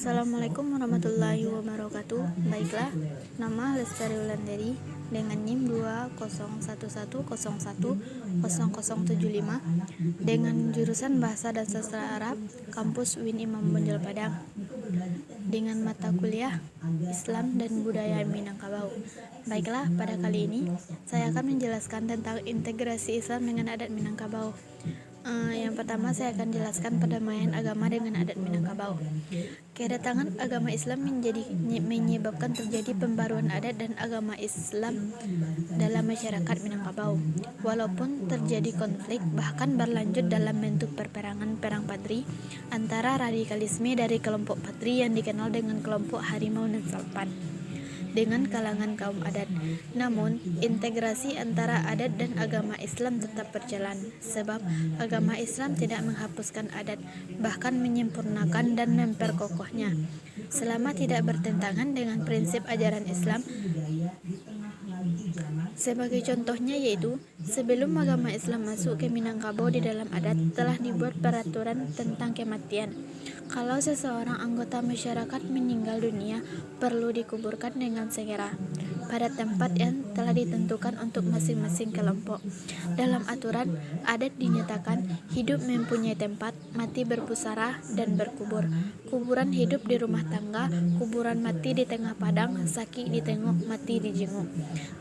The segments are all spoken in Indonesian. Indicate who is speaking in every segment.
Speaker 1: Assalamualaikum warahmatullahi wabarakatuh. Baiklah, nama Lestari Wulandari dengan NIM 20111010075 dengan jurusan Bahasa dan Sastra Arab, Kampus UIN Imam Bonjol Padang, dengan mata kuliah Islam dan Budaya Minangkabau. Baiklah, pada kali ini saya akan menjelaskan tentang integrasi Islam dengan adat Minangkabau. Yang pertama, saya akan jelaskan perdamaian agama dengan adat Minangkabau. Kedatangan agama Islam menyebabkan terjadi pembaruan adat dan agama Islam dalam masyarakat Minangkabau. Walaupun terjadi konflik, bahkan berlanjut dalam bentuk perperangan perang Padri antara radikalisme dari kelompok Padri yang dikenal dengan kelompok Harimau dan Salpan dengan kalangan kaum adat. Namun, integrasi antara adat dan agama Islam tetap berjalan, sebab agama Islam tidak menghapuskan adat, bahkan menyempurnakan dan memperkokohnya. Selama tidak bertentangan dengan prinsip ajaran Islam, sebagai contohnya yaitu, sebelum agama Islam masuk ke Minangkabau di dalam adat, telah dibuat peraturan tentang kematian. Kalau seseorang anggota masyarakat meninggal dunia, perlu dikuburkan dengan segera pada tempat yang telah ditentukan untuk masing-masing kelompok. Dalam aturan, adat dinyatakan hidup mempunyai tempat, mati berpusara dan berkubur. Kuburan hidup di rumah tangga, kuburan mati di tengah padang, sakit ditengok, mati dijenguk.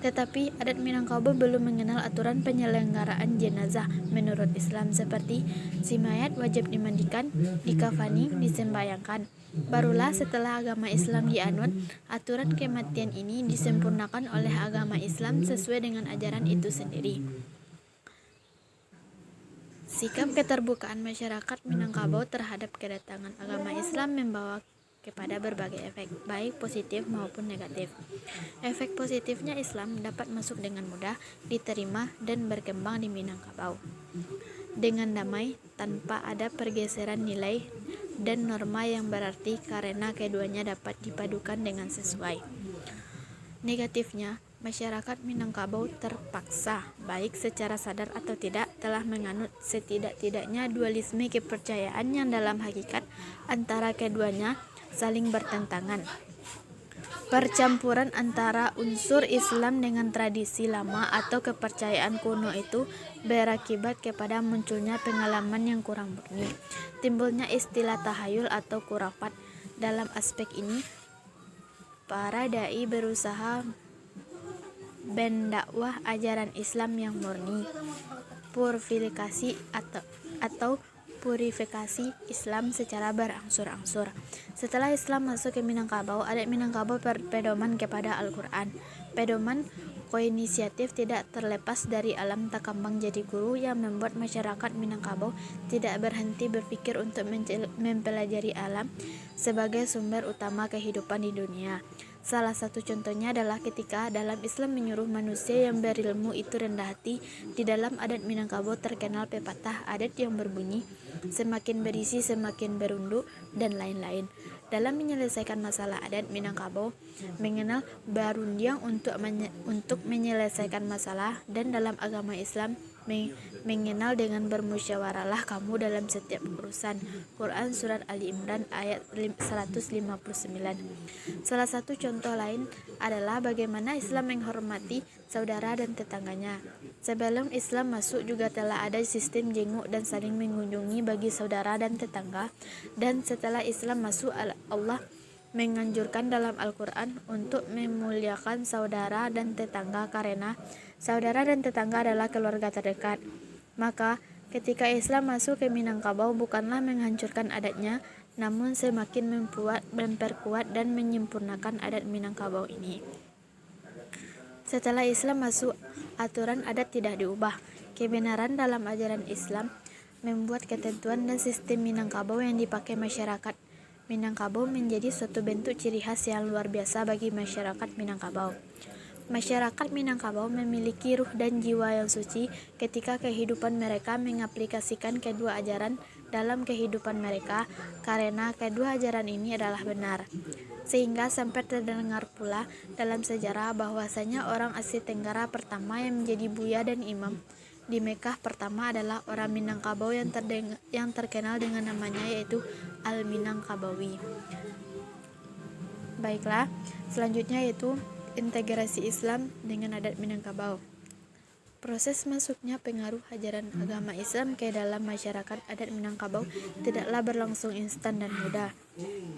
Speaker 1: Tetapi adat Minangkabau belum mengenal aturan penyelenggaraan jenazah menurut Islam, seperti si mayat wajib dimandikan, dikafani, disembayangkan. Barulah setelah agama Islam dianut, aturan kematian ini disempurnakan oleh agama Islam sesuai dengan ajaran itu sendiri. Sikap keterbukaan masyarakat Minangkabau terhadap kedatangan agama Islam membawa kepada berbagai efek, baik positif maupun negatif. Efek positifnya, Islam dapat masuk dengan mudah, diterima, dan berkembang di Minangkabau dengan damai, tanpa ada pergeseran nilai dan norma yang berarti, karena keduanya dapat dipadukan dengan sesuai. Negatifnya, masyarakat Minangkabau terpaksa, baik secara sadar atau tidak, telah menganut setidak-tidaknya dualisme kepercayaan yang dalam hakikat antara keduanya saling bertentangan. Percampuran antara unsur Islam dengan tradisi lama atau kepercayaan kuno itu berakibat kepada munculnya pengalaman yang kurang murni, timbulnya istilah tahayul atau khurafat. Dalam aspek ini, para dai berusaha mendakwah ajaran Islam yang murni, purifikasi Islam secara berangsur-angsur. Setelah Islam masuk ke Minangkabau, adat Minangkabau berpedoman kepada Al-Quran. Pedoman koinisiatif tidak terlepas dari alam takambang jadi guru yang membuat masyarakat Minangkabau tidak berhenti berpikir untuk mempelajari alam sebagai sumber utama kehidupan di dunia. Salah satu contohnya adalah ketika dalam Islam menyuruh manusia yang berilmu itu rendah hati. Di dalam adat Minangkabau terkenal pepatah adat yang berbunyi, semakin berisi semakin berunduk, dan lain-lain. Dalam menyelesaikan masalah adat, Minangkabau mengenal barundiang untuk menyelesaikan masalah, dan dalam agama Islam mengenal dengan bermusyawarahlah kamu dalam setiap urusan. Quran Surat Ali Imran ayat 159. Salah satu contoh lain adalah bagaimana Islam menghormati saudara dan tetangganya. Sebelum Islam masuk juga telah ada sistem jenguk dan saling mengunjungi bagi saudara dan tetangga, dan setelah Islam masuk, Allah menganjurkan dalam Al-Quran untuk memuliakan saudara dan tetangga karena saudara dan tetangga adalah keluarga terdekat. Maka ketika Islam masuk ke Minangkabau, bukanlah menghancurkan adatnya, namun semakin memperkuat dan menyempurnakan adat Minangkabau ini. Setelah Islam masuk, aturan adat tidak diubah. Kebenaran dalam ajaran Islam membuat ketentuan dan sistem Minangkabau yang dipakai masyarakat Minangkabau menjadi suatu bentuk ciri khas yang luar biasa bagi masyarakat Minangkabau. Masyarakat Minangkabau memiliki ruh dan jiwa yang suci ketika kehidupan mereka mengaplikasikan kedua ajaran dalam kehidupan mereka, karena kedua ajaran ini adalah benar. Sehingga sampai terdengar pula dalam sejarah bahwasanya orang Asia Tenggara pertama yang menjadi buya dan imam di Mekah pertama adalah orang Minangkabau yang terkenal dengan namanya, yaitu Al-Minangkabawi. Baiklah, selanjutnya yaitu integrasi Islam dengan adat Minangkabau. Proses masuknya pengaruh ajaran agama Islam ke dalam masyarakat adat Minangkabau tidaklah berlangsung instan dan mudah.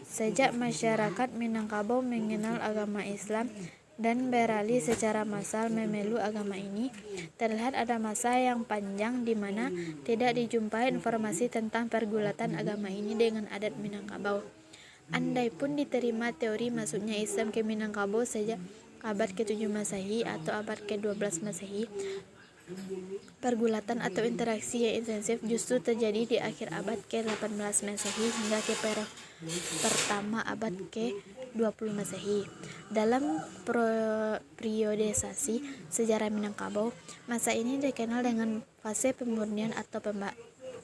Speaker 1: Sejak masyarakat Minangkabau mengenal agama Islam dan beralih secara massal memeluk agama ini, terlihat ada masa yang panjang di mana tidak dijumpai informasi tentang pergulatan agama ini dengan adat Minangkabau. Andai pun diterima teori masuknya Islam ke Minangkabau sejak abad ke-7 Masehi atau abad ke-12 Masehi, pergulatan atau interaksi yang intensif justru terjadi di akhir abad ke-18 Masehi hingga ke pertama abad ke-20 Masehi. Dalam periodisasi sejarah Minangkabau, masa ini dikenal dengan fase pemurnian atau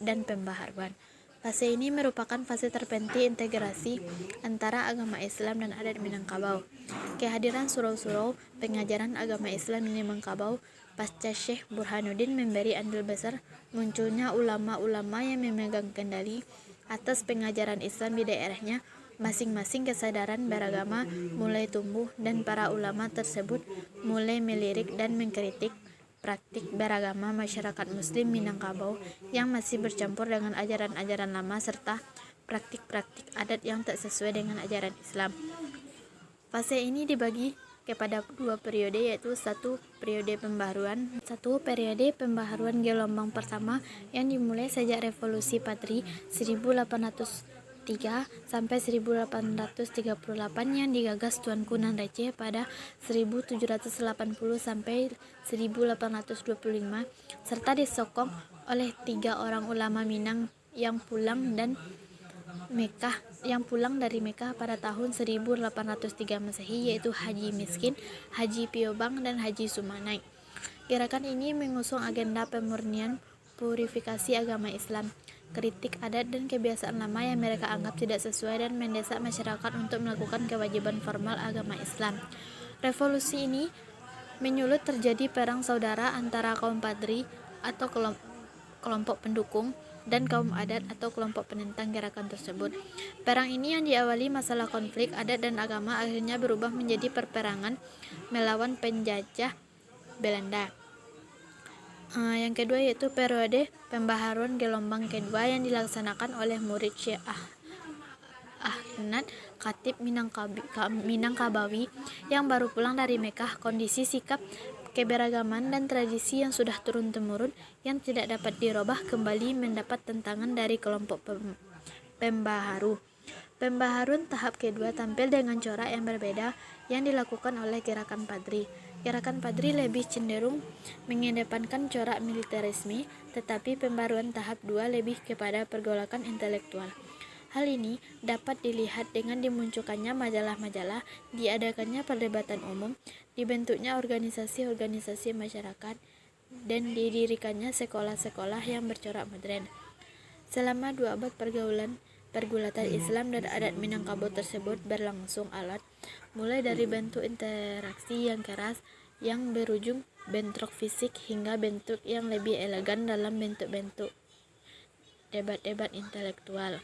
Speaker 1: pembaharuan. Fase ini merupakan fase terpenting integrasi antara agama Islam dan adat Minangkabau. Kehadiran surau-surau pengajaran agama Islam di Minangkabau pasca Syekh Burhanuddin memberi andil besar munculnya ulama-ulama yang memegang kendali atas pengajaran Islam di daerahnya. Masing-masing kesadaran beragama mulai tumbuh dan para ulama tersebut mulai melirik dan mengkritik praktik beragama masyarakat Muslim Minangkabau yang masih bercampur dengan ajaran-ajaran lama serta praktik-praktik adat yang tak sesuai dengan ajaran Islam. Fase ini dibagi kepada dua periode, yaitu satu periode pembaharuan gelombang pertama yang dimulai sejak Revolusi Patri 1803 sampai 1838 yang digagas Tuanku Nan Reche pada 1780 sampai 1825 serta disokong oleh 3 orang ulama Minang yang pulang dari Mekah pada tahun 1803 Masehi, yaitu Haji Miskin, Haji Piobang, dan Haji Sumanai. Gerakan ini mengusung agenda pemurnian purifikasi agama Islam, kritik adat dan kebiasaan lama yang mereka anggap tidak sesuai, dan mendesak masyarakat untuk melakukan kewajiban formal agama Islam. Revolusi ini menyulut terjadi perang saudara antara kaum Padri atau kelompok pendukung dan kaum adat atau kelompok penentang gerakan tersebut. Perang ini yang diawali masalah konflik adat dan agama akhirnya berubah menjadi perperangan melawan penjajah Belanda. Yang kedua yaitu periode pembaharuan gelombang kedua yang dilaksanakan oleh murid Syekh Ahmad Khatib Minangkabawi yang baru pulang dari Mekah. Kondisi sikap keberagaman dan tradisi yang sudah turun-temurun yang tidak dapat dirubah kembali mendapat tentangan dari kelompok pembaharu. Pembaharuan tahap kedua tampil dengan corak yang berbeda yang dilakukan oleh gerakan Padri. Gerakan Padri lebih cenderung mengedepankan corak militerisme, tetapi pembaharuan tahap 2 lebih kepada pergolakan intelektual. Hal ini dapat dilihat dengan dimunculkannya majalah-majalah, diadakannya perdebatan umum, dibentuknya organisasi-organisasi masyarakat, dan didirikannya sekolah-sekolah yang bercorak modern. Selama 2 abad pergulatan Islam dan adat Minangkabau tersebut berlangsung alot, mulai dari bentuk interaksi yang keras yang berujung bentrok fisik hingga bentuk yang lebih elegan dalam bentuk-bentuk debat-debat intelektual.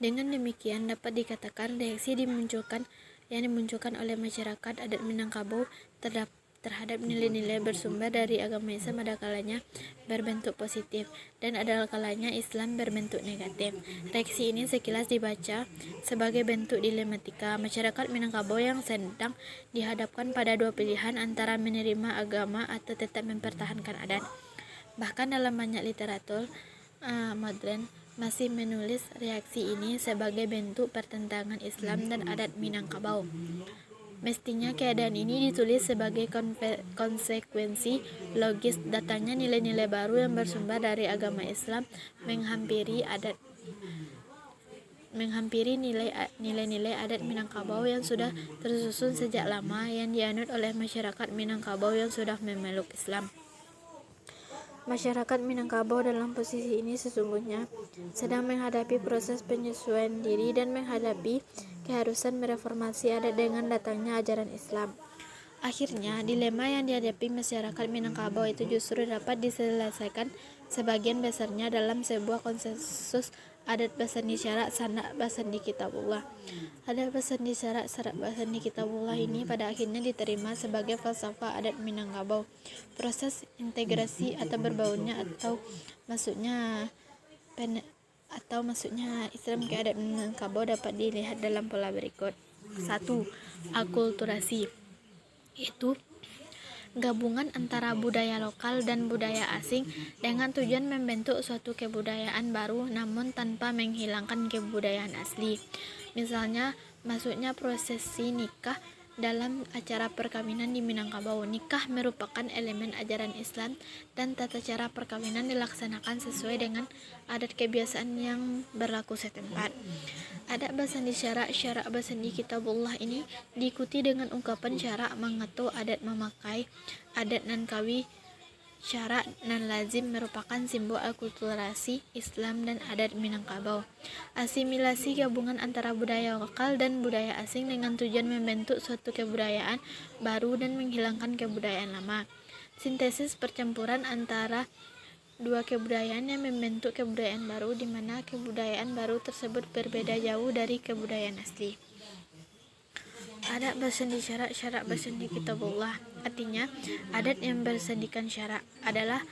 Speaker 1: Dengan demikian dapat dikatakan reaksi yang dimunculkan oleh masyarakat adat Minangkabau terhadap nilai-nilai bersumber dari agama Islam ada kalanya berbentuk positif dan ada kalanya Islam berbentuk negatif. Reaksi ini sekilas dibaca sebagai bentuk dilematika masyarakat Minangkabau yang sedang dihadapkan pada dua pilihan antara menerima agama atau tetap mempertahankan adat. Bahkan dalam banyak literatur modern masih menulis reaksi ini sebagai bentuk pertentangan Islam dan adat Minangkabau. Mestinya keadaan ini ditulis sebagai konsekuensi logis datangnya nilai-nilai baru yang bersumber dari agama Islam menghampiri nilai-nilai adat Minangkabau yang sudah tersusun sejak lama yang dianut oleh masyarakat Minangkabau yang sudah memeluk Islam. Masyarakat Minangkabau dalam posisi ini sesungguhnya sedang menghadapi proses penyesuaian diri dan menghadapi keharusan mereformasi adat dengan datangnya ajaran Islam. Akhirnya, dilema yang dihadapi masyarakat Minangkabau itu justru dapat diselesaikan sebagian besarnya dalam sebuah konsensus adat basandi syarak sanad basandi kitabullah. Adat basandi syarak sanad basandi kitabullah ini pada akhirnya diterima sebagai falsafah adat Minangkabau. Proses integrasi atau berbaurnya maksudnya Islam ke adat Minangkabau dapat dilihat dalam pola berikut. 1. Akulturasi, yaitu gabungan antara budaya lokal dan budaya asing dengan tujuan membentuk suatu kebudayaan baru namun tanpa menghilangkan kebudayaan asli. Misalnya, masuknya prosesi nikah dalam acara perkawinan di Minangkabau. Nikah merupakan elemen ajaran Islam dan tata cara perkawinan dilaksanakan sesuai dengan adat kebiasaan yang berlaku setempat. Adat basandi syarak basandi kitabullah ini diikuti dengan ungkapan syarak mangatu adat memakai. Adat nan kawi syarak nan lazim merupakan simbol akulturasi Islam dan adat Minangkabau. Asimilasi gabungan antara budaya lokal dan budaya asing dengan tujuan membentuk suatu kebudayaan baru dan menghilangkan kebudayaan lama. Sintesis percampuran antara dua kebudayaan yang membentuk kebudayaan baru di mana kebudayaan baru tersebut berbeda jauh dari kebudayaan asli. Adat bersandi syarak bersandi kitabullah, artinya adat yang bersandikan syarak adalah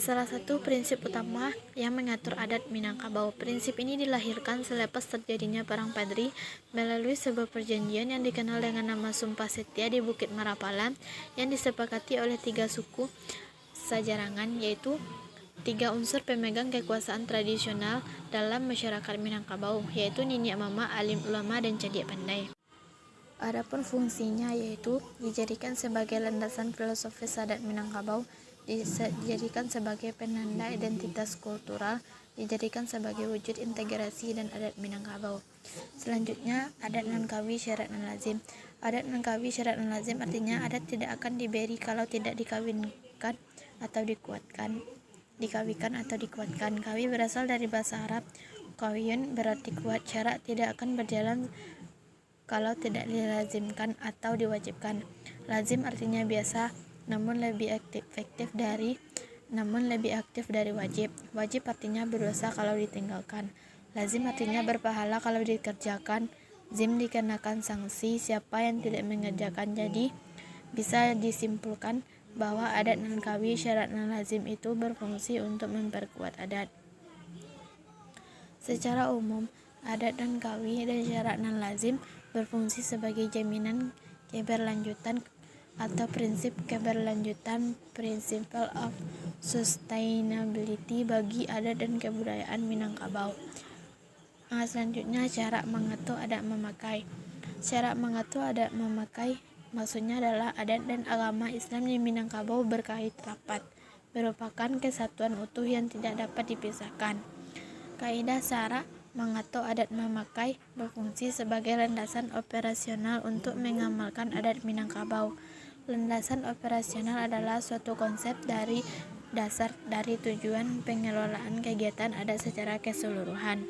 Speaker 1: salah satu prinsip utama yang mengatur adat Minangkabau. Prinsip ini dilahirkan selepas terjadinya perang Padri melalui sebuah perjanjian yang dikenal dengan nama Sumpah Setia di Bukit Marapalan yang disepakati oleh 3 suku Sajarangan, yaitu 3 unsur pemegang kekuasaan tradisional dalam masyarakat Minangkabau, yaitu Niniak Mama, Alim Ulama, dan Cadiak Pandai. Adapun fungsinya yaitu dijadikan sebagai landasan filosofis adat Minangkabau, dijadikan sebagai penanda identitas kultural, dijadikan sebagai wujud integrasi dan adat Minangkabau. Selanjutnya, adat nan kawi syarat nan lazim. Adat nan kawi syarat nan lazim artinya adat tidak akan diberi kalau tidak dikawikan atau dikuatkan. Kawi berasal dari bahasa Arab. Kawiyun berarti kuat. Syarat tidak akan berjalan kalau tidak dilazimkan atau diwajibkan. Lazim artinya biasa, namun lebih aktif dari wajib. Wajib artinya berdosa kalau ditinggalkan. Lazim artinya berpahala kalau dikerjakan. Zim dikenakan sanksi siapa yang tidak mengerjakan. Jadi bisa disimpulkan bahwa adat nan kawi syarat nan lazim itu berfungsi untuk memperkuat adat. Secara umum, adat nan kawi dan syarat nan lazim berfungsi sebagai jaminan keberlanjutan atau prinsip keberlanjutan principle of sustainability bagi adat dan kebudayaan Minangkabau. Selanjutnya, syarak mengatu adat memakai. Syarak mengatu adat memakai maksudnya adalah adat dan agama Islam di Minangkabau berkait rapat, merupakan kesatuan utuh yang tidak dapat dipisahkan. Kaidah syarak mengatu adat memakai berfungsi sebagai landasan operasional untuk mengamalkan adat Minangkabau. Landasan operasional adalah suatu konsep dari dasar dari tujuan pengelolaan kegiatan adat secara keseluruhan.